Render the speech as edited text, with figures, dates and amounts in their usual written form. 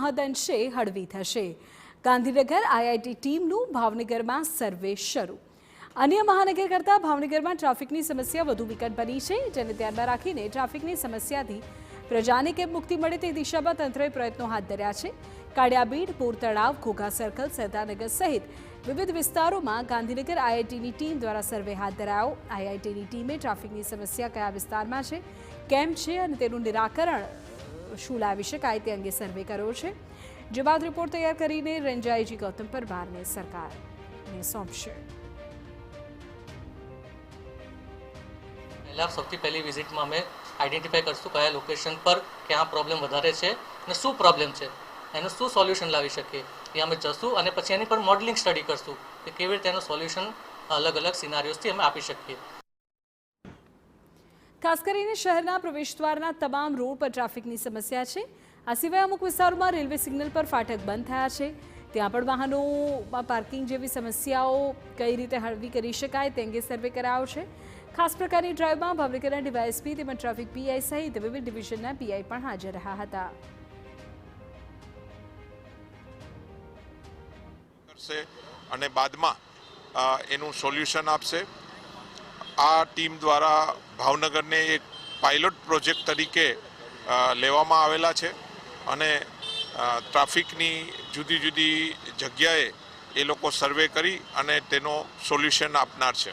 મહદઅંશે હળવી થશે। ગાંધીનગર આઈઆઈટી ટીમનું ભાવનગરમાં સર્વે શરૂ। અન્ય મહાનગર કરતાં ભાવનગરમાં ટ્રાફિકની સમસ્યા વધુ વિકટ બની છે, જેને ધ્યાનમાં રાખીને ટ્રાફિકની સમસ્યાથી પ્રજાને કેમ મુક્તિ મળે તે દિશામાં તંત્રએ પ્રયત્નો હાથ ધર્યા છે। કાળિયાબીડ, પૂર તળાવ, ઘોઘા સર્કલ, સરદારનગર સહિત વિવિધ વિસ્તારોમાં ગાંધીનગર આઈઆઈટીની ટીમ દ્વારા સર્વે હાથ ધરાયો। આઈઆઈટીની ટીમે ટ્રાફિકની સમસ્યા કયા વિસ્તારમાં છે, કેમ છે અને તેનું નિરાકરણ શું લાવી શકાય તે અંગે સર્વે કર્યો છે, જે બાદ રિપોર્ટ તૈયાર કરીને રેન્જ આઈજી ગૌતમ પરમારને સરકારને સોંપશે। સૌથી પહેલી વિઝિટમાં અમે આઈડેન્ટિફાઈ કરશું કયા લોકેશન પર ક્યાં પ્રોબ્લેમ વધારે છે અને શું પ્રોબ્લેમ છે, એનું શું સોલ્યુશન લાવી શકીએ એ અમે જશું અને પછી એની પર મોડલિંગ સ્ટડી કરશું કે કેવી રીતે એનું સોલ્યુશન અલગ અલગ સિનારીઓસથી અમે આપી શકીએ। ખાસ કરીને શહેરના પ્રવેશદ્વારના તમામ રોડ પર ટ્રાફિકની સમસ્યા છે। આ સિવાય અમુક વિસ્તારોમાં રેલવે સિગ્નલ પર ફાટક બંધ થયા છે, ત્યાં પણ વાહનોમાં પાર્કિંગ જેવી સમસ્યાઓ કઈ રીતે હળવી કરી શકાય તે અંગે સર્વે કરાયો છે। ખાસ પ્રકારની ડ્રાઈવમાં ભાવનગરના ડીવાયએસપી તેમજ ટ્રાફિક પીઆઈ સહિત વિવિધ ડિવિઝનના પીઆઈ પણ હાજર રહ્યા હતા। અને બાદમાં એનું સોલ્યુશન આપશે। આ ટીમ દ્વારા ભાવનગરને એક પાયલોટ પ્રોજેક્ટ તરીકે લેવામાં આવેલા છે અને ટ્રાફિકની જુદી જુદી જગ્યાએ એ લોકો સર્વે કરી અને તેનો સોલ્યુશન આપનાર છે।